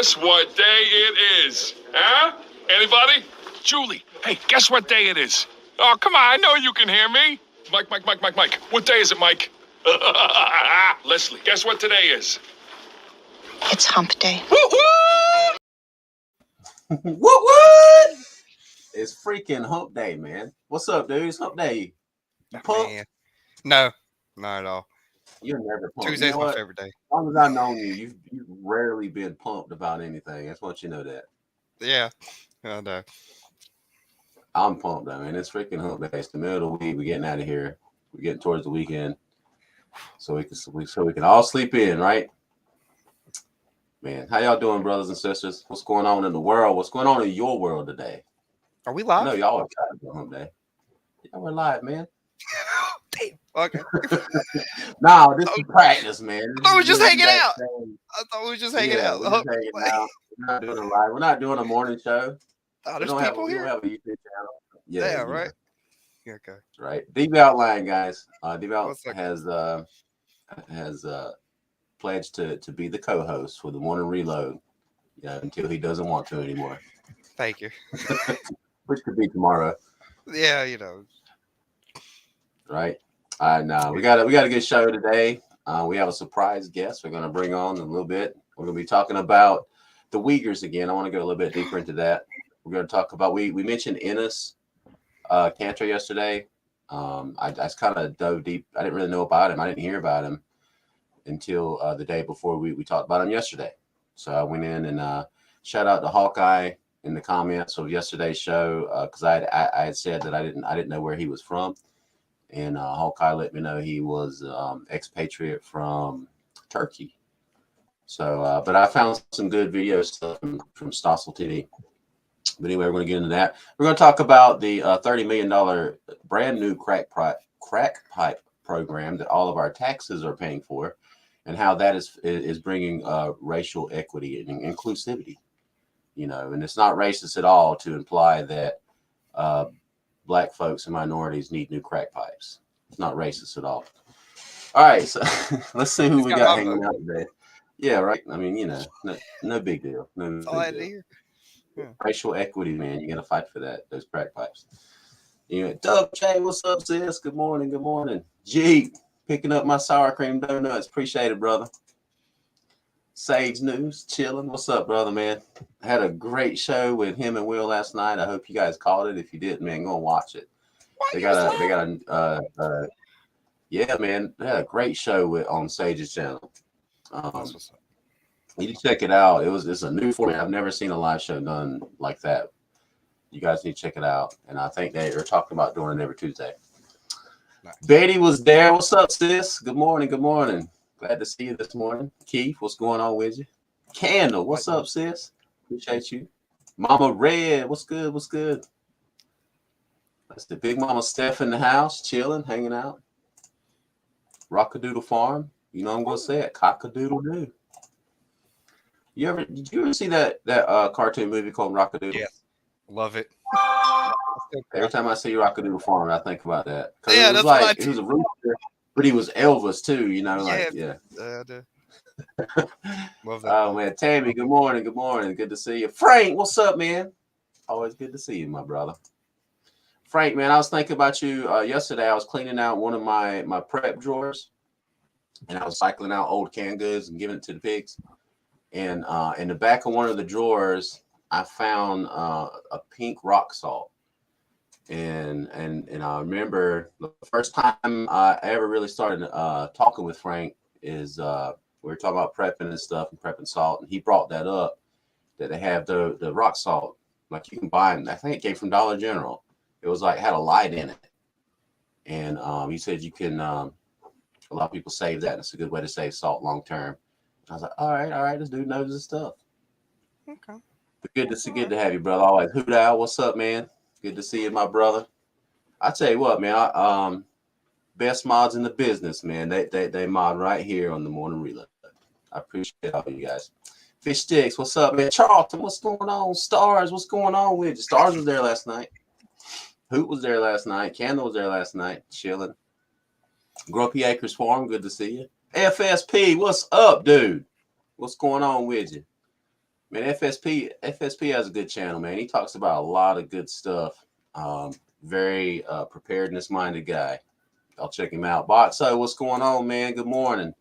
Guess what day it is? Huh? Anybody? Julie, hey, guess what day it is? Oh, come on, I know you can hear me. Mike. What day is it, Mike? Leslie, guess what today is? It's hump day. What? It's freaking hump day, man. What's up, dude? It's hump day. You pumped? Man. No, not at all. You're never pumped. Tuesday's my favorite day. As long as I've known you, you've rarely been pumped about anything. I just want you to know that. Yeah, I know. I'm pumped, though, man. It's freaking hump day. It's the middle of the week. We're getting out of here. We're getting towards the weekend, so we can all sleep in, right? Man, how y'all doing, brothers and sisters? What's going on in the world? What's going on in your world today? Are we live? I know y'all are excited about hump day. Yeah, we're live, man. Damn. Okay. No, this is practice, man. I thought we were just hanging out. We're just hanging out. We're not doing a live. We're not doing a morning show. Oh, there's people here. We don't have a YouTube channel. Yeah, right. Yeah, okay. Right. Devout line, guys. Devout has pledged to be the co-host for the morning reload. Yeah, until he doesn't want to anymore. Thank you. Which could be tomorrow. Yeah, you know. Right. We got a good show today. We have a surprise guest we're going to bring on in a little bit. We're going to be talking about the Uyghurs again. I want to go a little bit deeper into that. We're going to talk about, we mentioned Enes Kanter yesterday. I just kind of dove deep. I didn't really know about him. I didn't hear about him until the day before we talked about him yesterday. So I went in and shout out to Hawkeye in the comments of yesterday's show because I had said that I didn't know where he was from. And Hawkeye let me know he was expatriate from Turkey. So, but I found some good video stuff from Stossel TV. But anyway, we're going to get into that. We're going to talk about the $30 million brand new crack pipe program that all of our taxes are paying for, and how that is bringing racial equity and inclusivity. You know, and it's not racist at all to imply that Black folks and minorities need new crack pipes. It's not racist at all. All right, so let's see who we got hanging out today. Yeah, right. I mean, you know, no big deal. No big deal. Yeah. Racial equity, man. You got to fight for that. Those crack pipes. You know, Dub J, what's up, sis? Good morning. Good morning. G, picking up my sour cream donuts. Appreciate it, brother. Sage News, chilling. What's up, brother, man? I had a great show with him and Will last night. I hope you guys caught it. If you didn't, man, go and watch it. They got yeah, man. They had a great show on Sage's channel. You need to check it out. It's a new format. I've never seen a live show done like that. You guys need to check it out. And I think they are talking about doing it every Tuesday. Nice. Betty was there. What's up, sis? Good morning. Good morning. Glad to see you this morning. Keith, what's going on with you? Candle, what's up, sis? Appreciate you. Mama Red, what's good? What's good? That's the big mama Steph in the house, chilling, hanging out. Rockadoodle Farm. You know I'm gonna say it. Cockadoodle-doo. Did you ever see that cartoon movie called Rockadoodle? Yeah, love it. Every time I see Rockadoodle Farm, I think about that. Yeah, it was like he was a rooster, but he was Elvis too. You know, like yeah. I do. Love that. Oh man, Tammy, good morning. Good morning. Good to see you. Frank, what's up, man? Always good to see you, my brother. Frank, man, I was thinking about you yesterday. I was cleaning out one of my prep drawers, and I was cycling out old canned goods and giving it to the pigs. And in the back of one of the drawers, I found a pink rock salt. And I remember the first time I ever really started talking with Frank is we were talking about prepping and stuff and prepping salt, and he brought that up that they have the rock salt, like you can buy them. I think it came from Dollar General. It was like had a light in it, and he said you can. A lot of people save that. And it's a good way to save salt long term. I was like, all right, this dude knows his stuff. Okay. But good to have you, brother. Always. Hoot Owl, what's up, man? Good to see you, my brother. I tell you what, man. Best mods in the business, man. They mod right here on the morning reload. I appreciate all you guys. Fish Sticks, what's up, man? Charlton, what's going on? Stars, what's going on with you? Stars was there last night. Hoot was there last night. Candle was there last night, chilling. Grumpy Acres Farm, good to see you. FSP, what's up, dude? What's going on with you? Man, FSP has a good channel, man. He talks about a lot of good stuff. Very preparedness minded guy. I'll check him out. Boxo, what's going on, man? Good morning.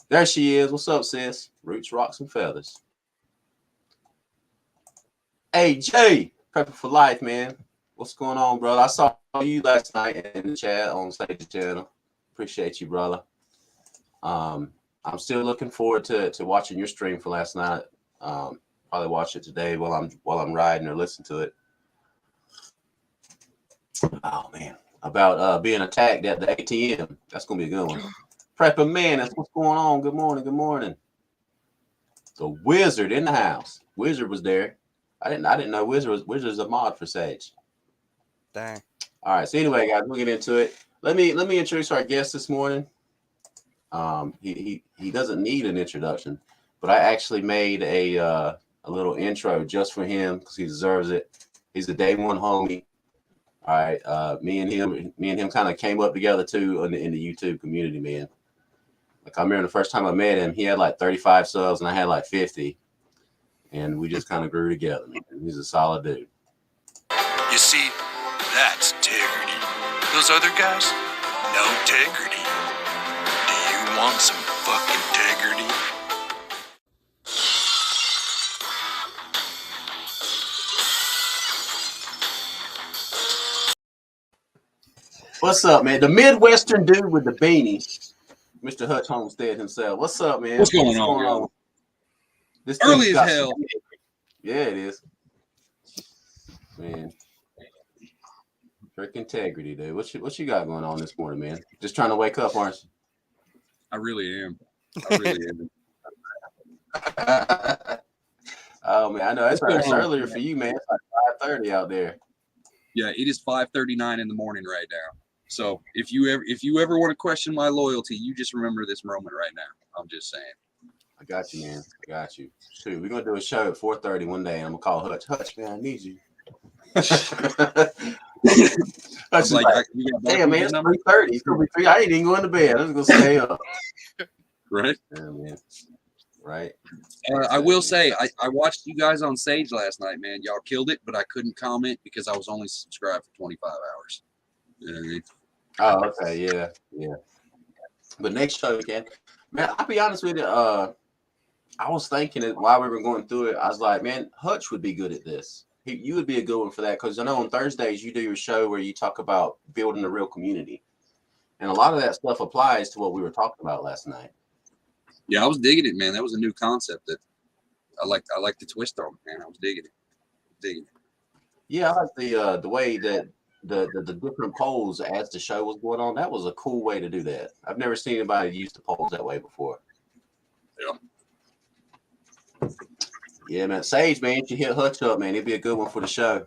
There she is. What's up, sis? Roots, rocks, and feathers. Hey, Jay, Prepping for Life, man. What's going on, brother? I saw you last night in the chat on Stage Channel. Appreciate you, brother. I'm still looking forward to watching your stream for last night. Probably watch it today while I'm riding or listen to it. Oh man, about being attacked at the ATM. That's gonna be a good one. Prepper man, that's what's going on. Good morning, good morning. The Wizard in the house. Wizard was there. I didn't know Wizard's a mod for Sage. Dang. All right. So anyway, guys, we'll get into it. Let me introduce our guest this morning. He doesn't need an introduction, but I actually made a little intro just for him because he deserves it. He's a day one homie. All right. Me and him kind of came up together too in the YouTube community, man. Like I remember the first time I met him, he had like 35 subs and I had like 50. And we just kind of grew together, man. He's a solid dude. You see, that's integrity. Those other guys, no integrity. Do you want some fucking integrity? What's up, man? The Midwestern dude with the beanie, Mr. HUTCH-HOMESTEAD himself. What's up, man? What's going on? This Early as got hell. some- Yeah, it is. Man. Trick integrity, dude. What you got going on this morning, man? Just trying to wake up, aren't you? I really am. I really am. Oh man, I know it's What's going on? earlier for you, man. It's like 5:30 out there. Yeah, it is 5:39 in the morning right now. So if you ever want to question my loyalty, you just remember this moment right now. I'm just saying. I got you, man. I got you. Shoot, we're gonna do a show at 4:30 one day, and I'm gonna call Hutch. Hutch, man, I need you. Hutch is like, damn, man, it's 3:30. It's gonna be 3. I ain't even going to bed. I'm just gonna stay up. Right. Yeah, man. Right. I will say, I watched you guys on Sage last night, man. Y'all killed it, but I couldn't comment because I was only subscribed for 25 hours. You know what I mean? Oh, okay, yeah. But next show we can. Man, I'll be honest with you. I was thinking it while we were going through it. I was like, man, Hutch would be good at this. You would be a good one for that because I know on Thursdays you do your show where you talk about building a real community, and a lot of that stuff applies to what we were talking about last night. Yeah, I was digging it, man. That was a new concept that I like the twist on it, man. I was digging it. Yeah, I like the way that the different polls as the show was going on. That was a cool way to do that. I've never seen anybody use the polls that way before. Yeah. Yeah, man. Sage, man, you should hit Hutch up, man. He'd be a good one for the show.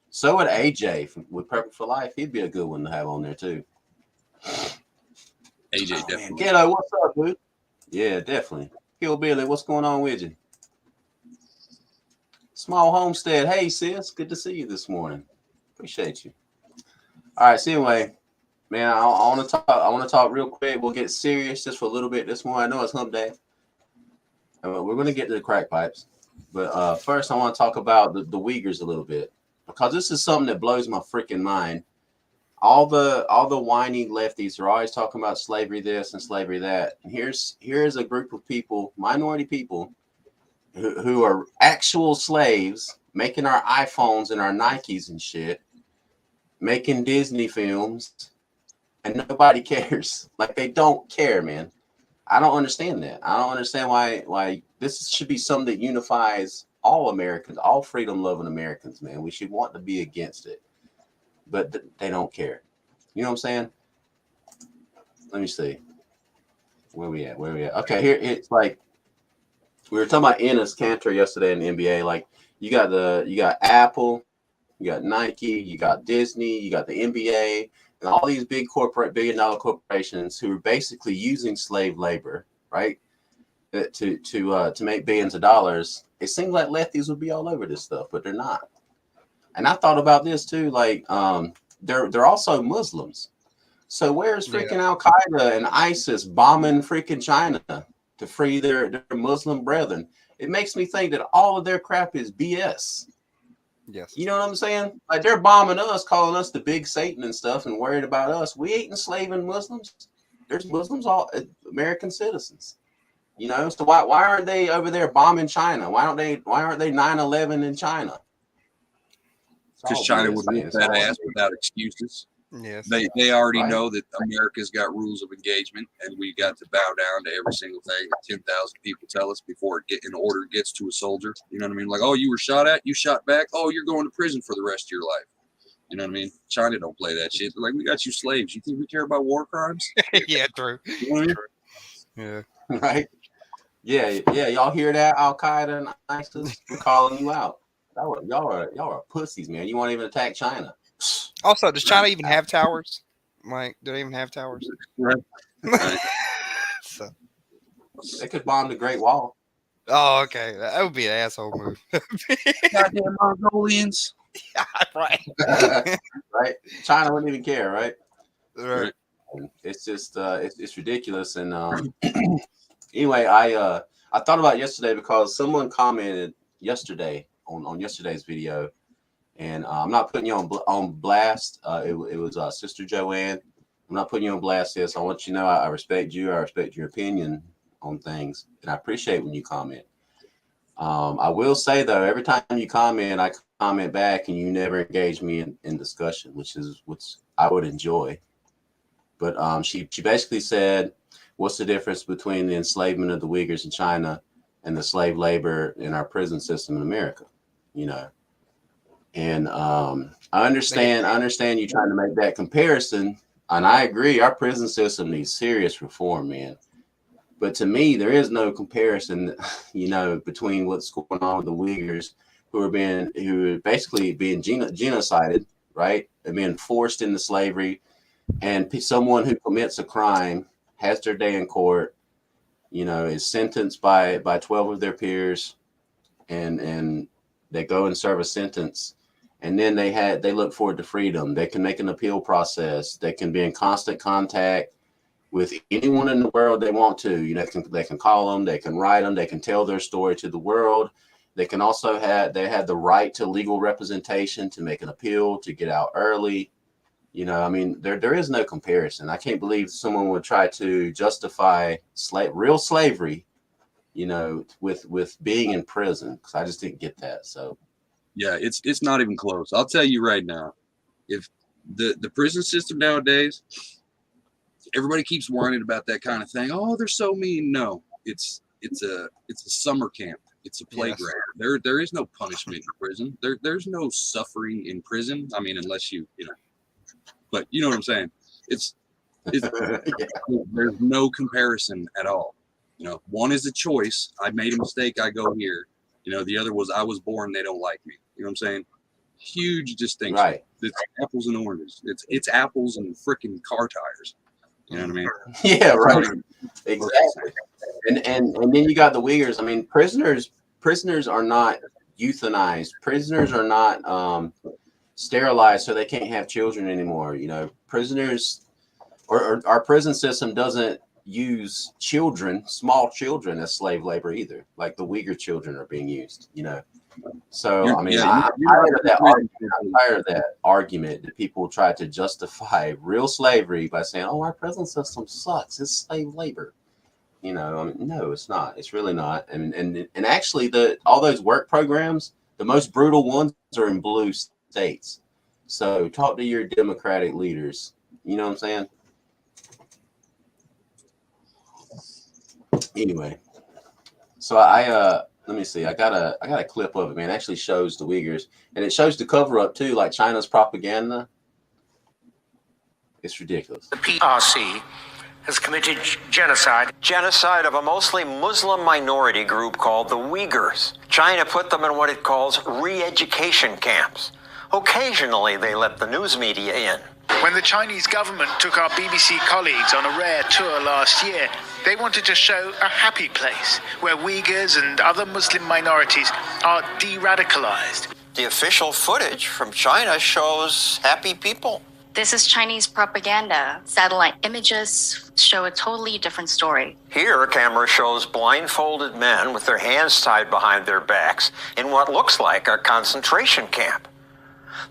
So would AJ with Prepping for Life. He'd be a good one to have on there too. AJ, Man, definitely. Ghetto, what's up, dude? Yeah, definitely. Hillbilly, what's going on with you? Small Homestead. Hey, sis. Good to see you this morning. Appreciate you. All right. So anyway, man, I want to talk real quick. We'll get serious just for a little bit this morning. I know it's hump day. We're going to get to the crack pipes. But first, I want to talk about the Uyghurs a little bit because this is something that blows my freaking mind. All the whiny lefties are always talking about slavery this and slavery that. And here's a group of people, minority people, who are actual slaves, making our iPhones and our Nikes and shit, making Disney films, and nobody cares. Like they don't care, man. I don't understand that. I don't understand why this should be something that unifies all Americans, all freedom-loving Americans, man. We should want to be against it. But they don't care. You know what I'm saying? Let me see. Where we at? Okay, here it's like we were talking about Enes Kanter yesterday in the NBA. Like you got Apple, you got Nike, you got Disney, you got the NBA, and all these big billion-dollar corporations who are basically using slave labor, right? To make billions of dollars. It seems like lefties would be all over this stuff, but they're not. And I thought about this too, like they're also Muslims. So where's freaking Al Qaeda and ISIS bombing freaking China to free their Muslim brethren? it makes me think that all of their crap is BS. Yes. You know what I'm saying? Like they're bombing us, calling us the big Satan and stuff, and worried about us. We ain't enslaving Muslims. There's Muslims, all American citizens. You know, so why aren't they over there bombing China? Why aren't they 9/11 in China? Because China would whoop that ass without excuses. Yes. They already Right. know that America's got rules of engagement, and we got to bow down to every single thing that 10,000 people tell us before an order gets to a soldier. You know what I mean? Like, oh, you were shot at, you shot back. Oh, you're going to prison for the rest of your life. You know what I mean? China don't play that shit. They're like, we got you slaves. You think we care about war crimes? Yeah, true. You know what I mean? Yeah. Right? Yeah. Y'all hear that? Al Qaeda and ISIS, we're calling you out. Y'all are pussies, man. You won't even attack China. Also, does China even have towers? Like, do they even have towers? Right. Right. So, They could bomb the Great Wall. oh, okay. That would be an asshole move. Goddamn Mongolians. Right. Right? China wouldn't even care, right? Right. It's just it's ridiculous. And anyway, I thought about yesterday because someone commented yesterday on yesterday's video, and I'm not putting you on blast. It was Sister Joanne. I'm not putting you on blast, sis. I want you to know I respect you. I respect your opinion on things, and I appreciate when you comment. I will say though, every time you comment, I comment back, and you never engage me in discussion, which I would enjoy. But she basically said, what's the difference between the enslavement of the Uyghurs in China and the slave labor in our prison system in America? You know, and I understand you trying to make that comparison, and I agree. Our prison system needs serious reform, man. But to me, there is no comparison, you know, between what's going on with the Uyghurs who are basically being genocided, right? They're being forced into slavery, and someone who commits a crime has their day in court, you know, is sentenced by 12 of their peers, and they go and serve a sentence, and then they look forward to freedom. They can make an appeal process. They can be in constant contact with anyone in the world they want to. You know, they can call them, they can write them, they can tell their story to the world. They can also have the right to legal representation, to make an appeal, to get out early. You know, I mean, there is no comparison. I can't believe someone would try to justify real slavery, you know, with being in prison, because I just didn't get that. So Yeah, it's not even close. I'll tell you right now, if the prison system nowadays, everybody keeps whining about that kind of thing. Oh, they're so mean. No, it's a summer camp. It's a playground. Yes. There is no punishment in prison. There's no suffering in prison. I mean, unless you know, but you know what I'm saying. It's there's no comparison at all. You know, one is a choice. I made a mistake. I go here. You know, the other was I was born. They don't like me. You know what I'm saying? Huge distinction. Right. It's apples and oranges. It's apples and freaking car tires. You know what I mean? Yeah, right. Exactly. And then you got the Uyghurs. I mean, prisoners are not euthanized. Prisoners are not sterilized so they can't have children anymore. You know, prisoners or our prison system doesn't use children, small children, as slave labor either. Like the Uyghur children are being used, you know. So I'm tired of that argument that people try to justify real slavery by saying, "Oh, our prison system sucks. It's slave labor." You know, I mean, no, it's not. It's really not. And actually, all those work programs, the most brutal ones are in blue states. So talk to your Democratic leaders. You know what I'm saying? Anyway, so let me see. I got a clip of it, man. It actually shows the Uyghurs, and it shows the cover up too, like China's propaganda. It's ridiculous. The PRC has committed genocide. Genocide of a mostly Muslim minority group called the Uyghurs. China put them in what it calls re-education camps. Occasionally, they let the news media in. When the Chinese government took our BBC colleagues on a rare tour last year, they wanted to show a happy place where Uyghurs and other Muslim minorities are de-radicalized. The official footage from China shows happy people. This is Chinese propaganda. Satellite images show a totally different story. Here, a camera shows blindfolded men with their hands tied behind their backs in what looks like a concentration camp.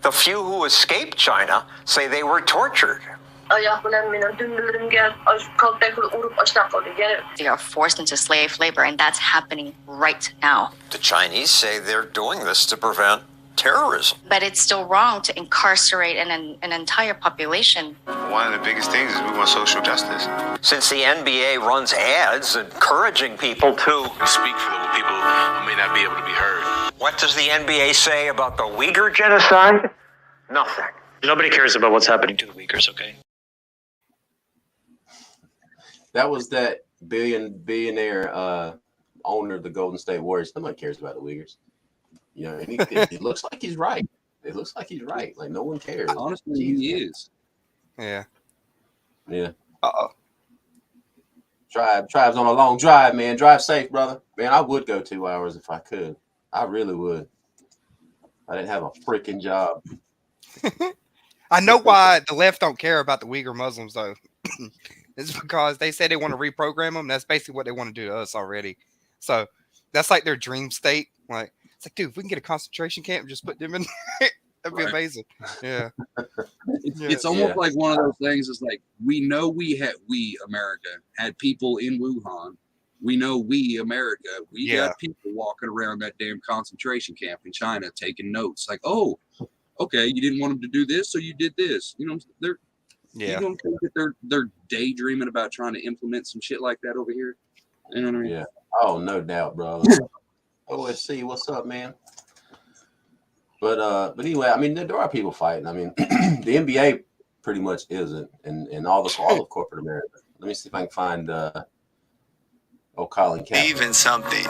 The few who escaped China say they were tortured. They are forced into slave labor, and that's happening right now. The Chinese say they're doing this to prevent terrorism. But it's still wrong to incarcerate an entire population. One of the biggest things is we want social justice. Since the NBA runs ads encouraging people to speak for the people who may not be able to be heard. What does the NBA say about the Uyghur genocide? Nothing. Nobody cares about what's happening to the Uyghurs, okay? That was that billionaire owner of the Golden State Warriors. Nobody cares about the Uyghurs. You know, and it looks like he's right. It looks like he's right. Like, no one cares. Honestly, he is. Yeah. Yeah. Uh-oh. Drive's on a long drive, man. Drive safe, brother. Man, I would go 2 hours if I could. I really would. I didn't have a freaking job. I know why the left don't care about the Uyghur Muslims, though. It's because they say they want to reprogram them. That's basically what they want to do to us already. So that's like their dream state. Like, it's like, dude, if we can get a concentration camp and just put them in there, that'd be amazing. Yeah. It's almost like one of those things. It's like, we know we America had people in Wuhan. We know we America, we got people walking around that damn concentration camp in China taking notes. Like, oh, okay, you didn't want them to do this, so you did this. You know, you don't think that they're daydreaming about trying to implement some shit like that over here? You know what I mean? Yeah. Oh, no doubt, bro. OSC, what's up, man? But anyway, I mean, there are people fighting. I mean, the NBA pretty much isn't, and all of corporate America. Let me see if I can find Colin Kaepernick. Even something,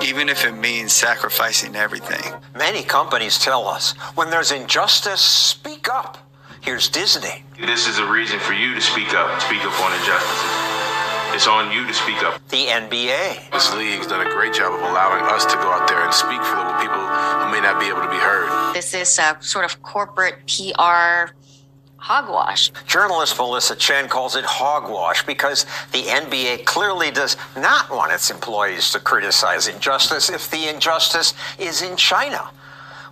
even if it means sacrificing everything. Many companies tell us, when there's injustice, speak up. Here's Disney. This is a reason for you to speak up on injustices. It's on you to speak up. The NBA. This league's done a great job of allowing us to go out there and speak for the people who may not be able to be heard. This is a sort of corporate PR hogwash. Journalist Melissa Chen calls it hogwash because the NBA clearly does not want its employees to criticize injustice if the injustice is in China.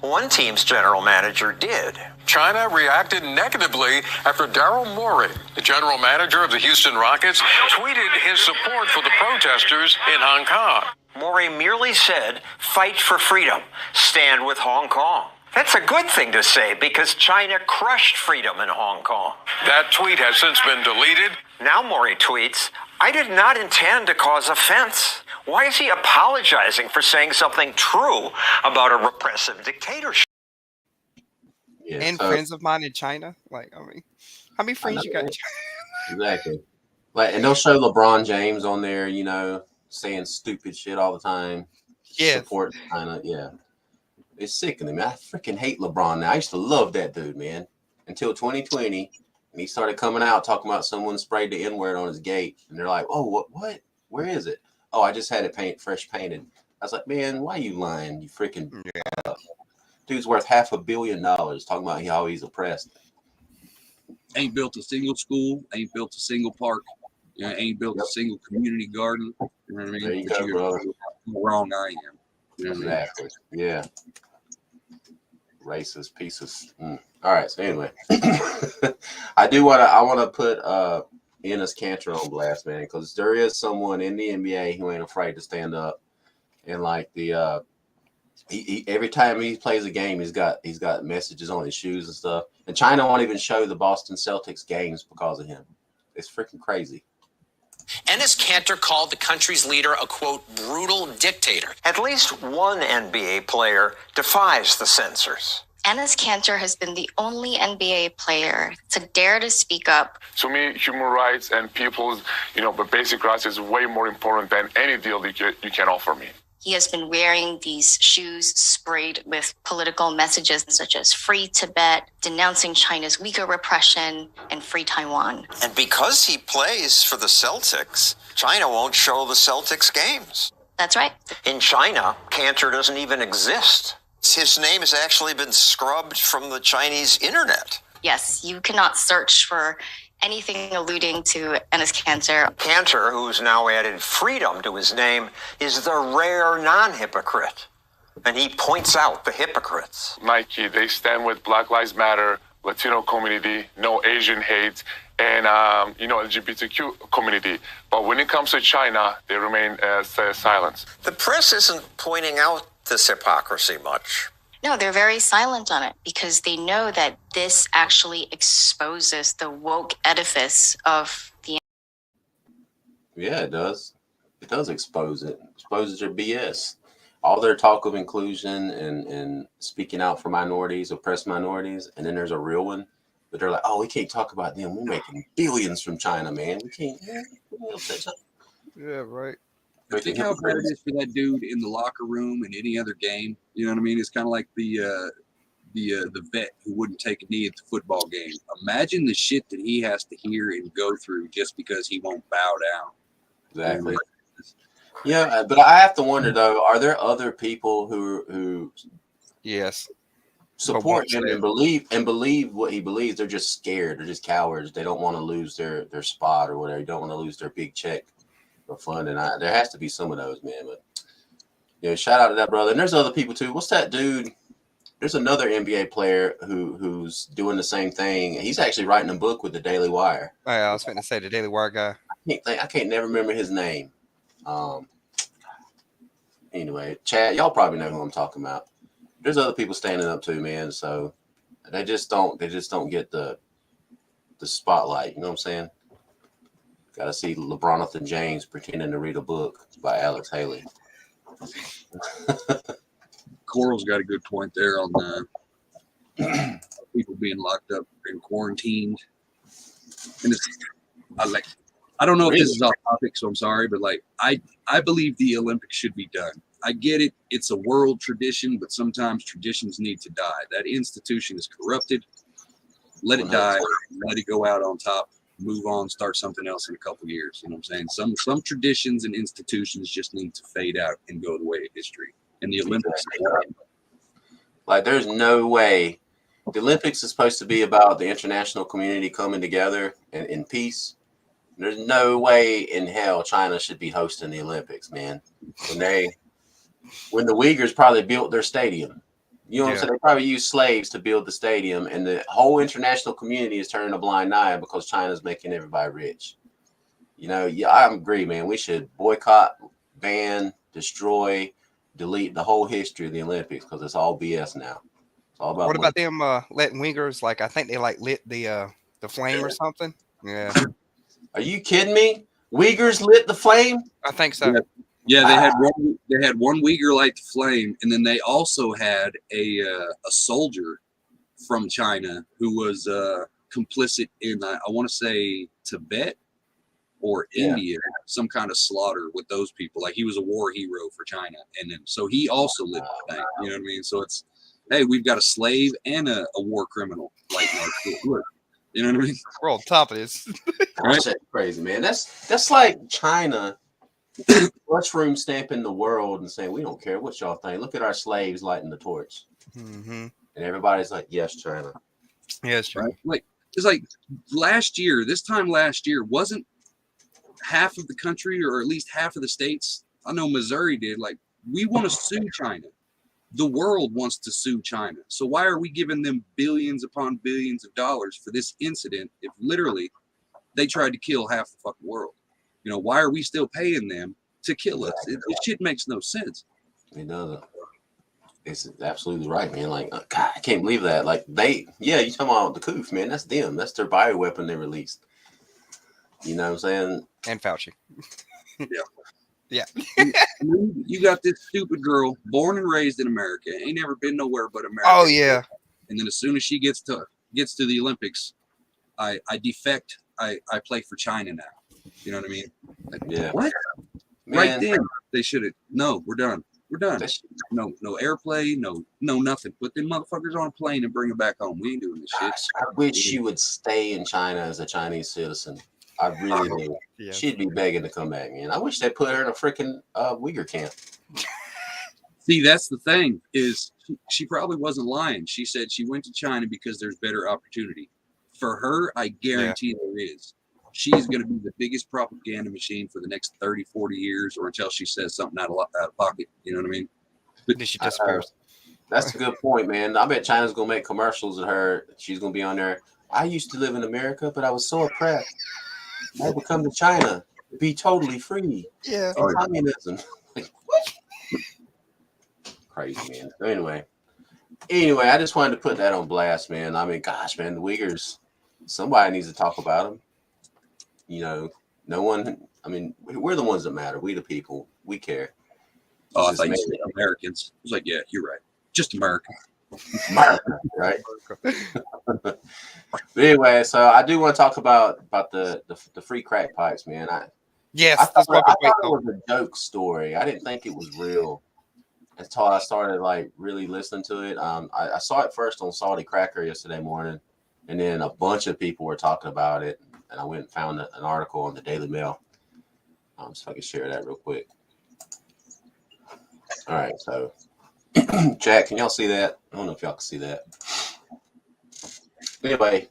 One team's general manager did. China reacted negatively after Daryl Morey, the general manager of the Houston Rockets, tweeted his support for the protesters in Hong Kong. Morey merely said, "Fight for freedom, stand with Hong Kong." That's a good thing to say because China crushed freedom in Hong Kong. That tweet has since been deleted. Now Morey tweets, "I did not intend to cause offense." Why is he apologizing for saying something true about a repressive dictatorship? Yeah, and friends of mine in China. Like, I mean, how many friends you got in China? Exactly. Like, and they'll show LeBron James on there, you know, saying stupid shit all the time. Yeah. Support China. Yeah. It's sickening, man. I freaking hate LeBron now. I used to love that dude, man. Until 2020. And he started coming out talking about someone sprayed the N-word on his gate. And they're like, oh, what? Where is it? Oh, I just had it fresh painted. I was like, man, why are you lying? You freaking dude's worth $500 million talking about how he's oppressed. Ain't built a single school, ain't built a single park, ain't built a single community garden. You know what I mean? There you go, brother. How wrong I am. You know exactly. I mean? Yeah. Racist pieces. All right. So anyway, I want to put Enes Kanter on blast, man, because there is someone in the NBA who ain't afraid to stand up and like the he every time he plays a game, he's got messages on his shoes and stuff. And China won't even show the Boston Celtics games because of him. It's freaking crazy. Enes Kanter called the country's leader a, quote, brutal dictator. At least one NBA player defies the censors. Enes Kanter has been the only NBA player to dare to speak up. To me, human rights and people's, but basic rights is way more important than any deal you can offer me. He has been wearing these shoes sprayed with political messages such as Free Tibet, denouncing China's Uyghur repression, and Free Taiwan. And because he plays for the Celtics, China won't show the Celtics games. That's right. In China, Kanter doesn't even exist. His name has actually been scrubbed from the Chinese internet. Yes, you cannot search for anything alluding to Enes Kanter. Kanter, who's now added freedom to his name, is the rare non-hypocrite. And he points out the hypocrites. Mikey, they stand with Black Lives Matter, Latino community, no Asian hate, and LGBTQ community. But when it comes to China, they remain silent. The press isn't pointing out this hypocrisy much. No, they're very silent on it because they know that this actually exposes the woke edifice of the. Yeah, it does. It does expose it. Exposes their BS. All their talk of inclusion and speaking out for minorities, oppressed minorities, and then there's a real one, but they're like, oh, we can't talk about them. We're making billions from China, man. We can't. Yeah, right. I think how bad it is for that dude in the locker room in any other game. You know what I mean? It's kind of like the vet who wouldn't take a knee at the football game. Imagine the shit that he has to hear and go through just because he won't bow down. Exactly. Yeah, but I have to wonder though: are there other people who yes support him and believe what he believes? They're just scared. They're just cowards. They don't want to lose their spot or whatever. They don't want to lose their big check for fun. And there has to be some of those, man. But shout out to that brother. And there's other people too. What's that dude? There's another NBA player who's doing the same thing. He's actually writing a book with the Daily Wire. Oh, yeah, I was going to say the Daily Wire guy. I can't never remember his name. Anyway, Chad, y'all probably know who I'm talking about. There's other people standing up too, man. So they just don't get the spotlight. You know what I'm saying? Got to see LeBronathan James pretending to read a book by Alex Haley. Coral's got a good point there on people being locked up and quarantined. And I don't know if this is off topic, so I'm sorry, but I believe the Olympics should be done. I get it. It's a world tradition, but sometimes traditions need to die. That institution is corrupted. Let it die. Let it go out on top. Move on. Start something else in a couple years. You know what I'm saying? Some traditions and institutions just need to fade out and go the way of history. And the Olympics is one. Like, there's no way. The Olympics is supposed to be about the international community coming together and in peace. There's no way in hell China should be hosting the Olympics, man. When the Uyghurs probably built their stadium. You know what I'm saying? They probably used slaves to build the stadium, and the whole international community is turning a blind eye because China's making everybody rich. I agree, man. We should boycott, ban, destroy, delete the whole history of the Olympics because it's all BS now. It's all about what about them letting Uyghurs, I think they lit the flame or something? Yeah. Are you kidding me? Uyghurs lit the flame? I think so. Yeah, they had one Uyghur light the flame, and then they also had a soldier from China who was complicit in I want to say Tibet or India, some kind of slaughter with those people. Like, he was a war hero for China, and then so he also lit the thing. You know what I mean? So it's, hey, we've got a slave and a war criminal lighting our shit. Look. You know what I mean? We're on top of this. Right? That's crazy, man. That's like China mushroom stamping the world and saying, we don't care what y'all think. Look at our slaves lighting the torch. Mm-hmm. And everybody's like, yes, China. Yes, right. It's like this time last year, wasn't half of the country, or at least half of the states, I know Missouri did, we want to sue China. The world wants to sue China. So why are we giving them billions upon billions of dollars for this incident if literally they tried to kill half the fucking world? Why are we still paying them to kill us? This shit makes no sense. It doesn't. It's absolutely right, man. God, I can't believe that. You talking about the Koof, man. That's them. That's their bioweapon they released. You know what I'm saying? And Fauci. Yeah. You got this stupid girl born and raised in America, ain't never been nowhere but America. Oh yeah. And then as soon as she gets to the Olympics, I defect. I play for China now. You know what I mean? Yeah. What? Man. Right then they should have. No, we're done. We're done. No airplay. No nothing. Put them motherfuckers on a plane and bring them back home. We ain't doing this shit. I wish she would stay in China as a Chinese citizen. I really do. Yeah. She'd be begging to come back, man. I wish they put her in a freaking Uyghur camp. See, that's the thing is she probably wasn't lying. She said she went to China because there's better opportunity. For her, I guarantee there is. She's going to be the biggest propaganda machine for the next 30, 40 years or until she says something out of pocket. You know what I mean? But she disappears. That's a good point, man. I bet China's going to make commercials of her. She's going to be on there. I used to live in America, but I was so oppressed. I had to come to China to be totally free. Yeah. And communism. Crazy, man. So anyway, I just wanted to put that on blast, man. I mean, gosh, man, the Uyghurs, somebody needs to talk about them. You know, no one, I mean, we're the ones that matter. We the people. We care. Oh, I thought you said Americans. I was like, yeah, you're right. Just America. America, right? But anyway, so I do want to talk about the free crack pipes, man. I thought it was a joke story. I didn't think it was real until I started like really listening to it. I saw it first on Salty Cracker yesterday morning, and then a bunch of people were talking about it, and I went and found an article on the Daily Mail. So if I can share that real quick. All right, so Jack, can y'all see that? I don't know if y'all can see that. Anyway,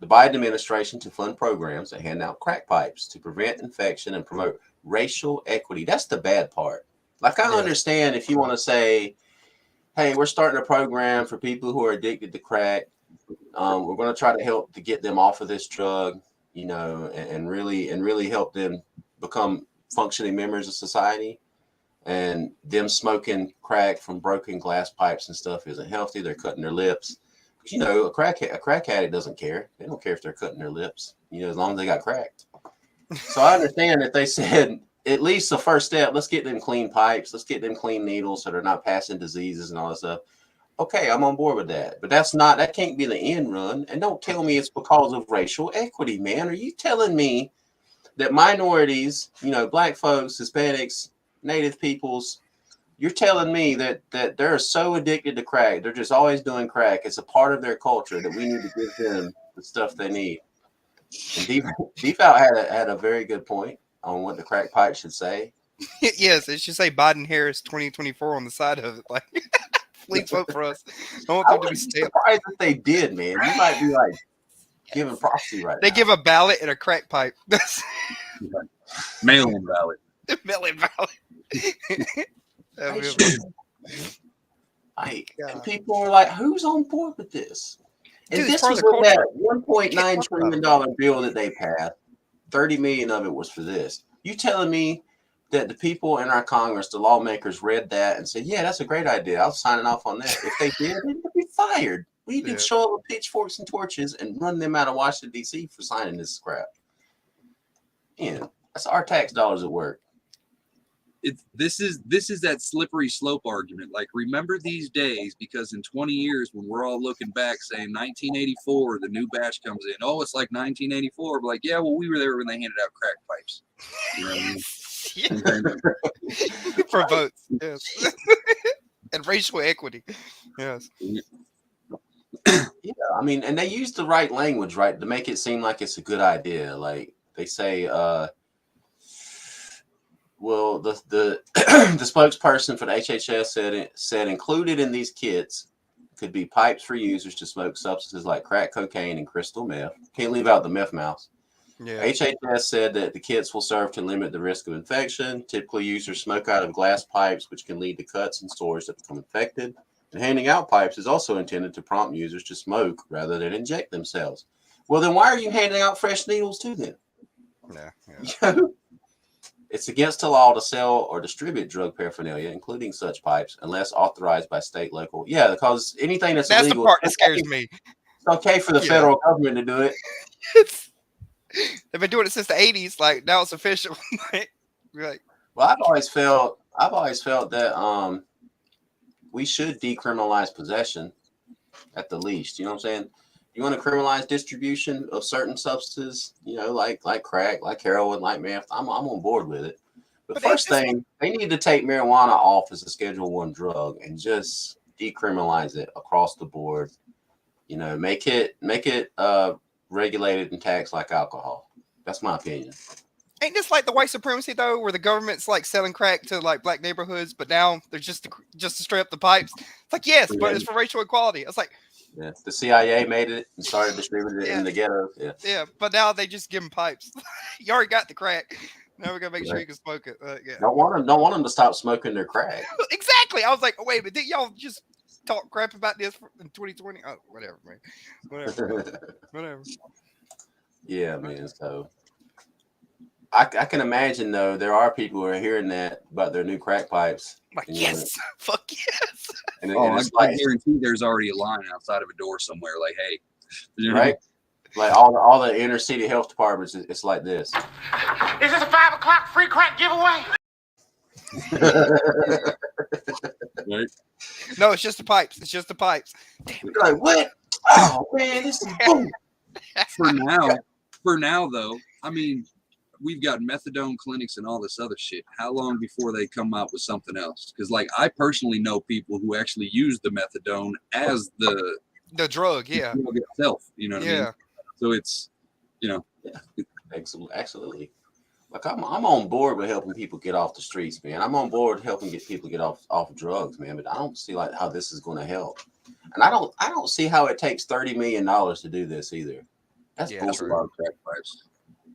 the Biden administration to fund programs that hand out crack pipes to prevent infection and promote racial equity. That's the bad part. Like, I understand if you want to say, hey, we're starting a program for people who are addicted to crack. We're going to try to help to get them off of this drug, you know, and really help them become functioning members of society. And them smoking crack from broken glass pipes and stuff isn't healthy. They're cutting their lips. You know, a crack addict doesn't care. They don't care if they're cutting their lips, you know, as long as they got cracked. So I understand that they said, at least the first step, let's get them clean pipes. Let's get them clean needles so they're not passing diseases and all that stuff. Okay, I'm on board with that. But that can't be the end run. And don't tell me it's because of racial equity, man. Are you telling me that minorities, you know, black folks, Hispanics, Native peoples, you're telling me that they're so addicted to crack, they're just always doing crack. It's a part of their culture that we need to give them the stuff they need. And Devout had a very good point on what the crack pipe should say. Yes, it should say Biden Harris 2024 on the side of it. Like, please vote for us. I want them to be surprised if they did, man. You might be like giving proxy right They now. give a ballot and a crack pipe. Mail-in ballot. Mail-in ballot. And people are like, who's on board with this? And Dude, this was with that $1.9 trillion bill that they passed. 30 million of it was for this. You telling me that the people in our Congress, the lawmakers, read that and said, yeah, that's a great idea. I'm signing off on that. If they did, they'd be fired. We need to show up with pitchforks and torches and run them out of Washington, D.C. for signing this crap. Yeah, that's our tax dollars at work. This is that slippery slope argument. Like, remember these days, because in 20 years, when we're all looking back saying 1984, the new batch comes in. Oh, it's like 1984. But like, yeah, well, we were there when they handed out crack pipes. You know what I mean? For votes, yes. And racial equity, yes. Yeah, I mean, and they use the right language, right, to make it seem like it's a good idea. Like they say, well, the the spokesperson for the HHS said included in these kits could be pipes for users to smoke substances like crack cocaine and crystal meth. Can't leave out the meth mouse. Yeah. HHS said that the kits will serve to limit the risk of infection. Typically, users smoke out of glass pipes, which can lead to cuts and sores that become infected. And handing out pipes is also intended to prompt users to smoke rather than inject themselves. Well, then why are you handing out fresh needles too then? Yeah. It's against the law to sell or distribute drug paraphernalia, including such pipes, unless authorized by state, local. Yeah, because anything that's illegal. That's the part that scares me. It's okay for the federal government to do it. They've been doing it since the 80s. Like, now it's official. Right. Well, I've always felt that we should decriminalize possession at the least. You know what I'm saying? You want to criminalize distribution of certain substances, you know, like crack, like heroin, like meth. I'm on board with it. But first thing, they need to take marijuana off as a Schedule I drug and just decriminalize it across the board. You know, make it regulated and taxed like alcohol. That's my opinion. Ain't this like the white supremacy though, where the government's like selling crack to like black neighborhoods, but now they're just to straight up the pipes? It's like yes, but it's for racial equality. It's like yeah, the CIA made it and started distributing it in the ghetto. Yeah, yeah, but now they just give them pipes. You already got the crack. Now we gotta make sure you can smoke it. Yeah. Don't want them to stop smoking their crack. Exactly. I was like, oh, wait, but did y'all just talk crap about this in 2020? Oh, whatever, man. Whatever. Yeah, man. So. I can imagine though there are people who are hearing that about their new crack pipes. Like yes, fuck yes. And I guarantee there's already a line outside of a door somewhere. Like, hey, you know right? Like all the inner city health departments, it's like this. Is this a 5 o'clock free crack giveaway? Right? No, it's just the pipes. It's just the pipes. You're like what? Oh man, this is boom. For now though, I mean. We've got methadone clinics and all this other shit. How long before they come out with something else? Because like I personally know people who actually use the methadone as the drug, yeah, drug itself. You know what I mean? So it's, yeah, absolutely. Like I'm on board with helping people get off the streets, man. I'm on board helping people get off drugs, man. But I don't see like how this is going to help, and I don't see how it takes $30 million to do this either. That's bullshit.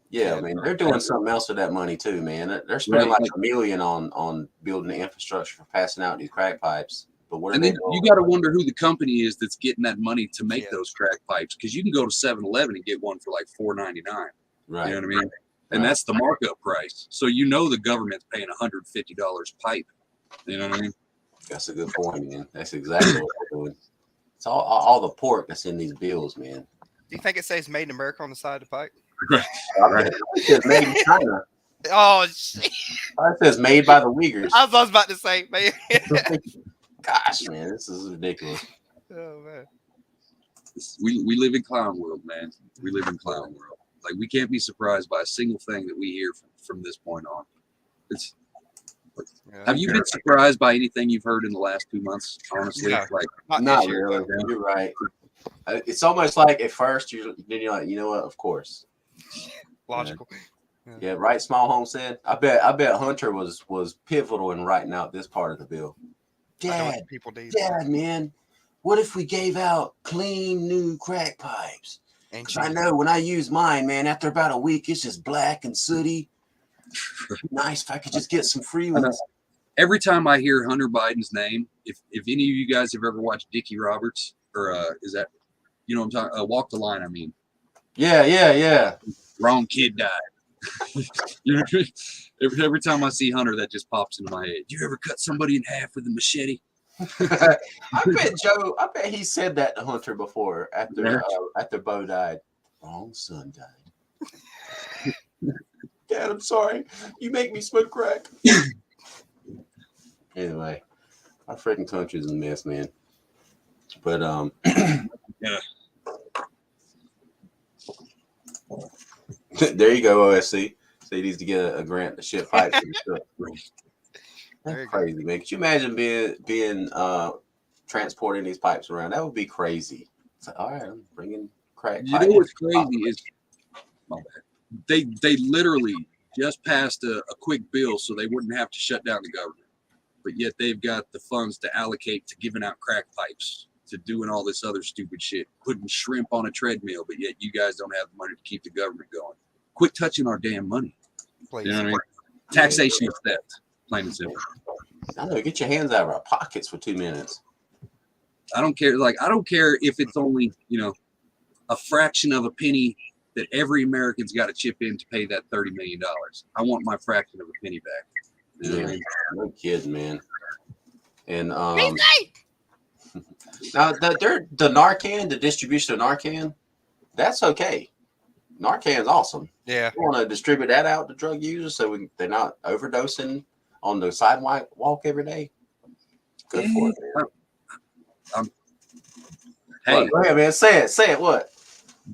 Yeah, I mean, they're doing something else with that money too, man. They're spending like $1 million on building the infrastructure for passing out these crack pipes. But what? And then you got to wonder who the company is that's getting that money to make those crack pipes, because you can go to 7-Eleven and get one for like $4.99. Right. You know what I mean? And that's the markup price. So you know the government's paying $150 a pipe. You know what I mean? That's a good point, man. That's exactly what they're doing. It's all the pork that's in these bills, man. Do you think it says "Made in America" on the side of the pipe? Right. It says made in China. Oh shit! It says made by the Uyghurs. I was about to say, man. Gosh, man, this is ridiculous. Oh man. We live in clown world, man. We live in clown world. Like we can't be surprised by a single thing that we hear from this point on. It's. Have you been surprised by anything you've heard in the last 2 months? Honestly, not really. You're right. It's almost like at first you're like, you know what? Of course. Logical. Yeah, right. Small Homestead. I bet Hunter was pivotal in writing out this part of the bill. Dad, man, what if we gave out clean new crack pipes? Because I know when I use mine, man, after about a week, it's just black and sooty. Nice if I could just get some free ones. Every time I hear Hunter Biden's name, if any of you guys have ever watched Dickie Roberts, or is that, you know what I'm talking? Walk the Line, I mean. Yeah. Wrong kid died. You know what I mean? Every time I see Hunter, that just pops into my head. You ever cut somebody in half with a machete? I bet he said that to Hunter before after Bo died. Wrong son died. Dad, I'm sorry. You make me smoke crack. Anyway, our freaking country's a mess, man. But yeah. There you go, OSC. So he needs to get a grant to ship pipes and stuff. That's crazy, man. Could you imagine being transporting these pipes around? That would be crazy. It's like, all right, I'm bringing crack. You know what's crazy is they literally just passed a quick bill so they wouldn't have to shut down the government. But yet they've got the funds to allocate to giving out crack pipes, to doing all this other stupid shit, putting shrimp on a treadmill, but yet you guys don't have the money to keep the government going. Quit touching our damn money. Please. You know what I mean? Taxation is theft, plain and simple. I know, get your hands out of our pockets for 2 minutes. I don't care. Like, I don't care if it's only, a fraction of a penny that every American's got to chip in to pay that $30 million. I want my fraction of a penny back. You know what I mean? No kidding, man. And now the Narcan, the distribution of Narcan, that's okay. Narcan's awesome. Yeah. We want to distribute that out to drug users so they're not overdosing on the sidewalk every day. Good for it, man. Hey, go ahead, man. Say it. What?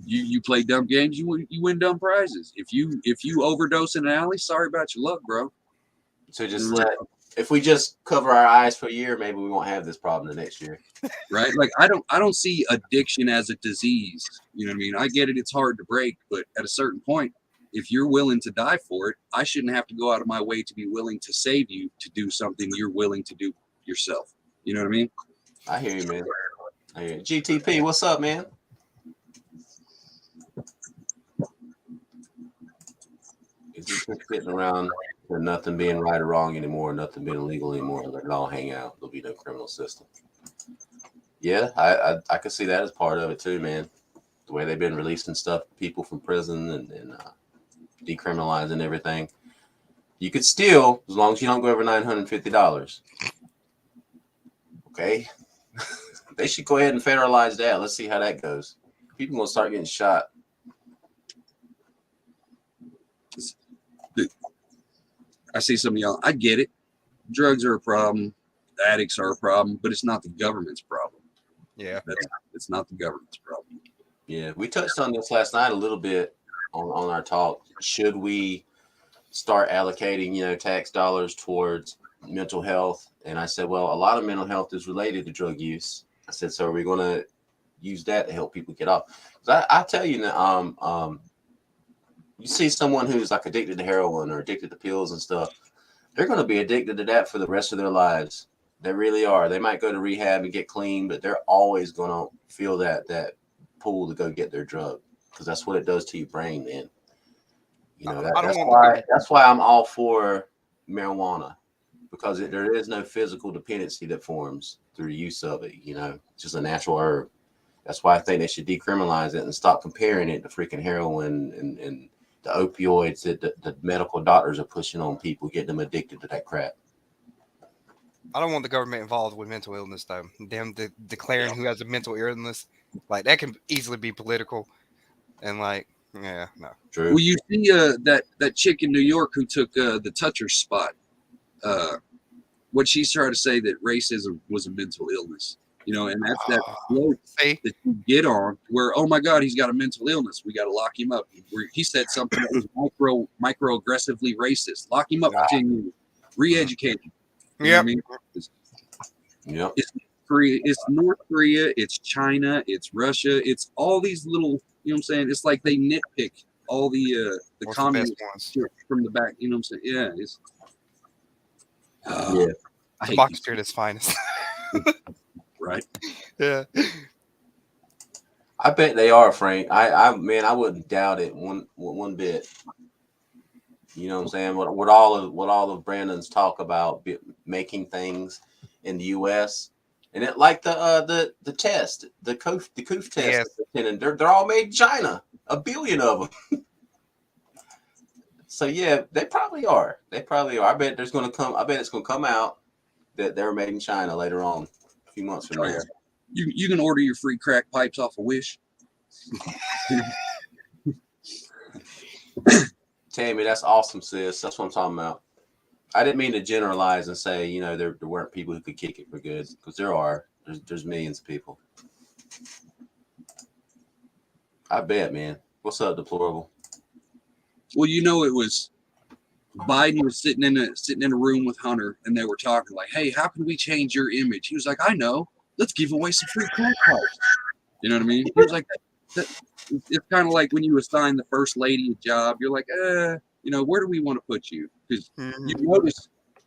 You play dumb games, you win dumb prizes. If you overdose in an alley, sorry about your luck, bro. So just if we just cover our eyes for a year, maybe we won't have this problem the next year. Right? Like I don't see addiction as a disease. You know what I mean? I get it, it's hard to break, but at a certain point, if you're willing to die for it, I shouldn't have to go out of my way to be willing to save you to do something you're willing to do yourself. You know what I mean? I hear you, man. I hear you. GTP, what's up, man? Is he just sitting around with nothing being right or wrong anymore, nothing being illegal anymore? Let it all hang out. There'll be no criminal system. Yeah, I could see that as part of it too, man. The way they've been releasing stuff, people from prison and decriminalizing everything. You could steal as long as you don't go over $950. Okay. They should go ahead and federalize that. Let's see how that goes. People gonna start getting shot. I see some of y'all. I get it. Drugs are a problem. Addicts are a problem, but it's not the government's problem. Yeah, it's not the government's problem. Yeah, we touched on this last night a little bit on our talk. Should we start allocating, tax dollars towards mental health? And I said, well, a lot of mental health is related to drug use. I said, so are we going to use that to help people get off? Because I tell you, you see someone who's like addicted to heroin or addicted to pills and stuff, they're going to be addicted to that for the rest of their lives. They really are. They might go to rehab and get clean, but they're always going to feel that pull to go get their drug, because that's what it does to your brain, man. That's why I'm all for marijuana, because there is no physical dependency that forms through use of it. It's just a natural herb. That's why I think they should decriminalize it and stop comparing it to freaking heroin and the opioids that the medical doctors are pushing on people, getting them addicted to that crap. I don't want the government involved with mental illness, though. Them declaring who has a mental illness, like that can easily be political, and no. True. Well, you see that chick in New York who took the toucher spot. What she started to say that racism was a mental illness, and that's that float that you get on where, oh my God, he's got a mental illness. We got to lock him up. Where he said something that was microaggressively racist. Lock him up for 10 years. Re-educate him. Yeah. Yep. It's Korea. It's North Korea. It's China. It's Russia. It's all these little. You know what I'm saying? It's like they nitpick all the communist from the back. You know what I'm saying? Yeah. It's. The box at its finest. Right. Yeah. I bet they are, Frank. I wouldn't doubt it one bit. You know what I'm saying? What all of Brandon's talk about making things in the U.S. and it like the test, the COOF test, yes. And they're all made in China. 1 billion of them. So yeah, they probably are. I bet it's going to come out that they're made in China later on, a few months from now. You can order your free crack pipes off of Wish. Tammy, that's awesome, sis. That's what I'm talking about. I didn't mean to generalize and say, there weren't people who could kick it for good, because there are. There's millions of people. I bet, man. What's up, Deplorable? Well, it was Biden was sitting in a room with Hunter, and they were talking like, "Hey, how can we change your image?" He was like, "I know. Let's give away some free crack pipes." You know what I mean? He was like, it's kind of like when you assign the first lady a job, you're like, where do we want to put you? Because you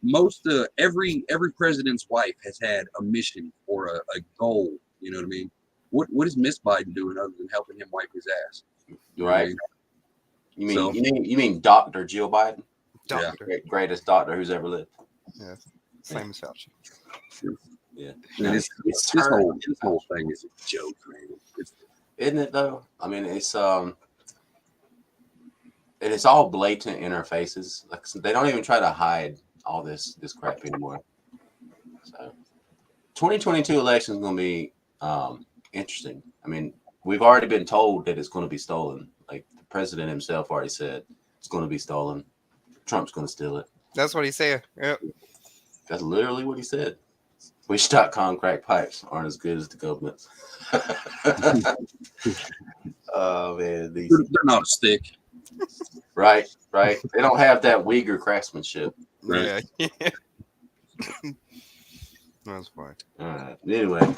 notice every president's wife has had a mission or a goal. You know what I mean? What is Miss Biden doing other than helping him wipe his ass? Right. You mean Dr. Jill Biden? Doctor. Yeah. Greatest doctor who's ever lived. Yeah. Same as Fauci. Yeah. This whole thing is a joke, man. Isn't it though? I mean, it's all blatant interfaces. Like, they don't even try to hide all this crap anymore. So 2022 election is going to be interesting. I mean, we've already been told that it's going to be stolen. Like the president himself already said it's going to be stolen. Trump's going to steal it. That's what he said. Yep. That's literally what he said. Wish.com crack pipes aren't as good as the government's. Oh man, they're not a stick. Right. They don't have that Uyghur craftsmanship. Right. Yeah. That's fine. All right. Anyway. All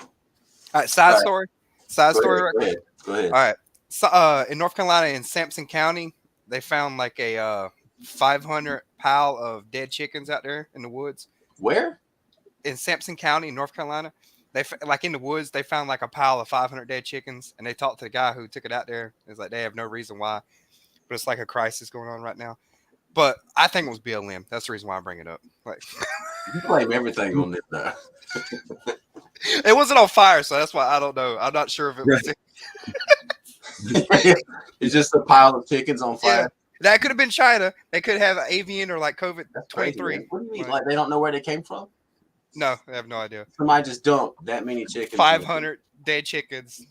right. Side story. Go ahead. All right. So, in North Carolina, in Sampson County, they found like a 500 pile of dead chickens out there in the woods. Where? In Sampson County, North Carolina. Like in the woods, they found like a pile of 500 dead chickens, and they talked to the guy who took it out there. It's like they have no reason why, but it's like a crisis going on right now. But I think it was BLM. That's the reason why I bring it up. Like, you blame everything on this now. It wasn't on fire, so that's why I don't know. I'm not sure if it was. It's just a pile of chickens on fire. Yeah, that could have been China. They could have avian or like COVID-23. What do you mean? Like they don't know where they came from? No, I have no idea. Somebody just dumped that many chickens. 500 dead chickens,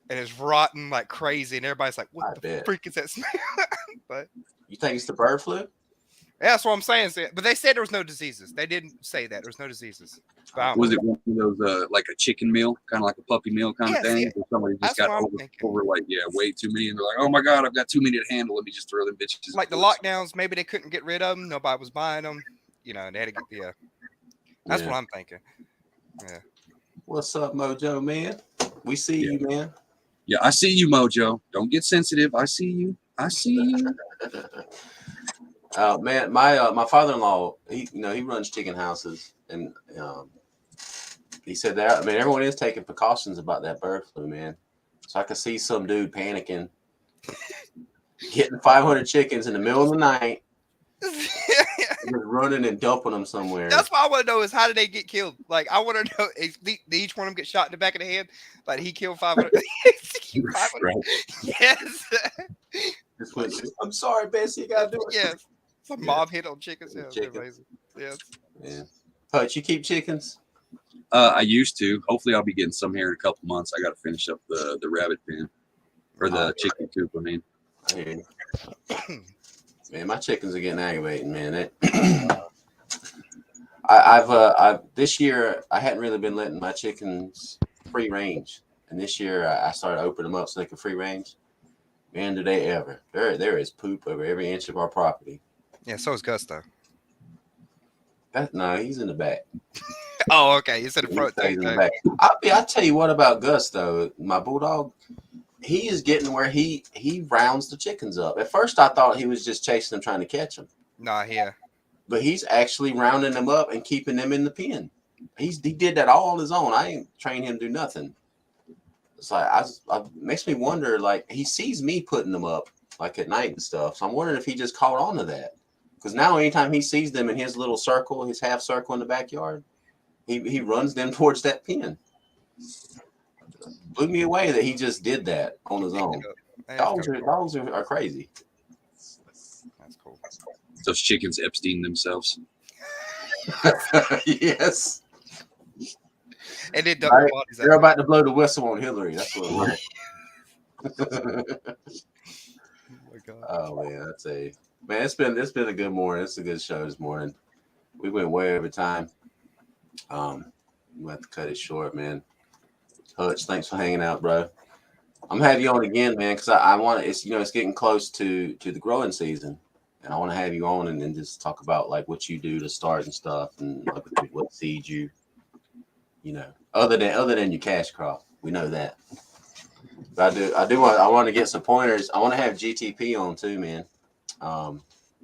and it's rotten like crazy, and everybody's like, "What the freak is that smell?" But you think it's the bird flu? Yeah, that's what I'm saying. But they said there was no diseases. They didn't say that there was no diseases. Was it one of those like a chicken meal, kind of like a puppy meal kind of thing? Yeah. Or somebody just got over like way too many, and they're like, "Oh my god, I've got too many to handle. Let me just throw them bitches." Like the lockdowns, maybe they couldn't get rid of them. Nobody was buying them. You know, they had to get the. That's what I'm thinking. Yeah. What's up, Mojo, man? We see you, man. Yeah, I see you, Mojo. Don't get sensitive. I see you. I see you. Man, my father-in-law, he runs chicken houses, and he said that. I mean, everyone is taking precautions about that bird flu, man. So I could see some dude panicking, getting 500 chickens in the middle of the night. Just running and dumping them somewhere. That's what I want to know is how did they get killed? Like, I want to know if each one of them get shot in the back of the head. Like, he killed 500. 500. Right. Yes. Just went, I'm sorry, Bessie, you gotta do it. Yes. Some mob hit on chickens. Yeah, Chicken. amazing. Yes. Yeah. Hutch, you keep chickens? I used to. Hopefully, I'll be getting some here in a couple months. I got to finish up the rabbit pen or the chicken coop. I mean. Man, my chickens are getting aggravating, man. I've this year I hadn't really been letting my chickens free range, and this year I started opening them up so they can free range. Man, do they ever? There is poop over every inch of our property. Yeah, so is Gus though. No, he's in the back. Oh, okay. You said the front. In the back. I'll tell you what about Gus though. My bulldog. He is getting where he rounds the chickens up. At first, I thought he was just chasing them, trying to catch them. Nah, yeah. But he's actually rounding them up and keeping them in the pen. He did that all on his own. I ain't trained him to do nothing. It's like makes me wonder. Like he sees me putting them up like at night and stuff. So I'm wondering if he just caught on to that. Because now anytime he sees them in his little circle, his half circle in the backyard, he runs them towards that pen. Blew me away that he just did that on his own. Dogs are crazy. That's cool. Those chickens Epstein themselves. Yes. And then right. They're about to blow the whistle on Hillary. That's what it was. Oh man, that's man. It's been a good morning. It's a good show this morning. We went way over time. We have to cut it short, man. Hutch, thanks for hanging out, bro. I'm gonna have you on again, man, because I want to. It's getting close to the growing season, and I want to have you on and then just talk about like what you do to start and stuff, and like what seeds you other than your cash crop. We know that. But I want to get some pointers. I want to have GTP on too, man.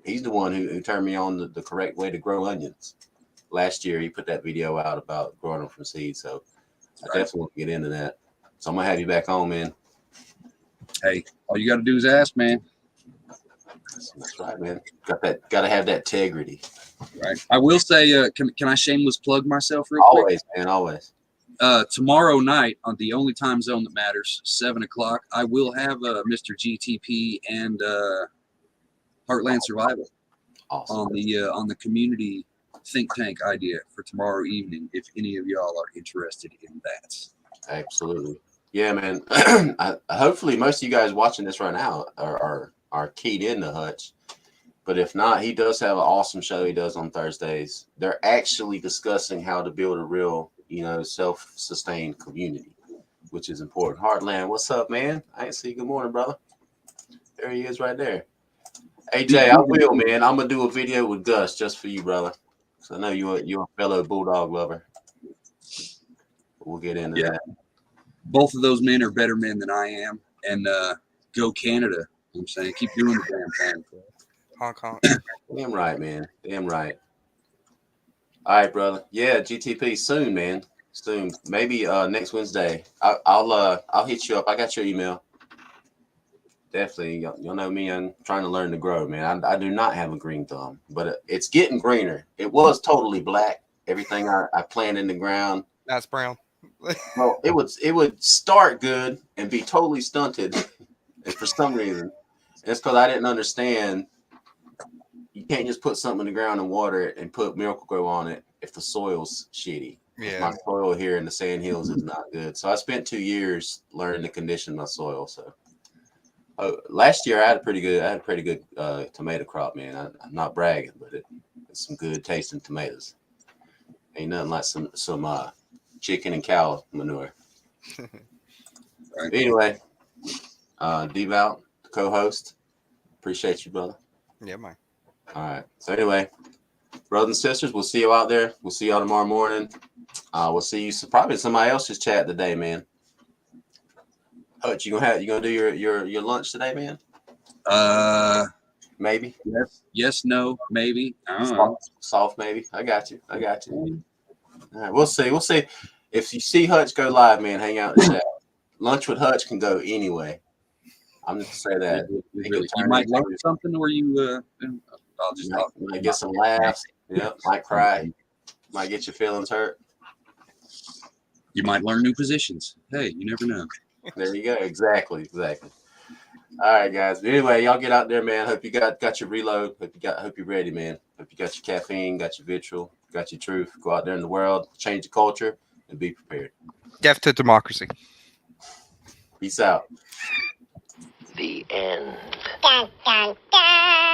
He's the one who turned me on the correct way to grow onions. Last year, he put that video out about growing them from seed, so. I definitely want to get into that. So I'm going to have you back on, man. Hey, all you got to do is ask, man. That's right, man. Got to have that integrity. Right. I will say, can I shameless plug myself real quick? Always, man, always. Tomorrow night on the only time zone that matters, 7:00, I will have Mr. GTP and Heartland Survival on the community think tank idea for tomorrow evening, if any of y'all are interested in that. Absolutely. Yeah, man. Hopefully most of you guys watching this right now are keyed into Hutch. But if not, he does have an awesome show he does on Thursdays. They're actually discussing how to build a real, self-sustained community, which is important. Heartland, what's up, man? I ain't see you. Good morning, brother. There he is right there. Hey, Jay, I will, man. I'm going to do a video with Gus just for you, brother. So I know you're a fellow bulldog lover. We'll get into that. Both of those men are better men than I am. And go Canada. I'm saying keep doing the damn thing. Hong Kong. Damn right, man. Damn right. All right, brother. Yeah, GTP soon, man. Soon. Maybe next Wednesday. I'll hit you up. I got your email. Definitely. You'll know me. I'm trying to learn to grow, man. I do not have a green thumb, but it's getting greener. It was totally black. Everything I planted in the ground. That's brown. Well, it would start good and be totally stunted, and for some reason, it's because I didn't understand. You can't just put something in the ground and water it and put Miracle-Gro on it if the soil's shitty. Yeah. My soil here in the Sand Hills is not good. So I spent 2 years learning to condition my soil. So last year I had a pretty good tomato crop, man. I'm not bragging, but it's some good tasting tomatoes. Ain't nothing like some chicken and cow manure. Anyway, Devout, the co-host. Appreciate you, brother. Yeah, man. All right. So anyway, brothers and sisters, we'll see you out there. We'll see y'all tomorrow morning. We'll see you probably somebody else's chat today, man. Hutch, you gonna do your lunch today, man? Maybe. Yes, no, maybe. I don't know. Soft, maybe. I got you. All right, we'll see. If you see Hutch go live, man, hang out in the chat. Lunch with Hutch can go anyway. I'm just say that. You might learn something, or you. I'll just might get some laughs. Yeah, might cry. Might get your feelings hurt. You might learn new positions. Hey, you never know. There you go. Exactly. All right, guys. But anyway, y'all get out there, man. Hope you got your reload. Hope you're ready, man. Hope you got your caffeine, got your vitriol, got your truth. Go out there in the world, change the culture, and be prepared. Death to democracy. Peace out. The end. Dun, dun, dun.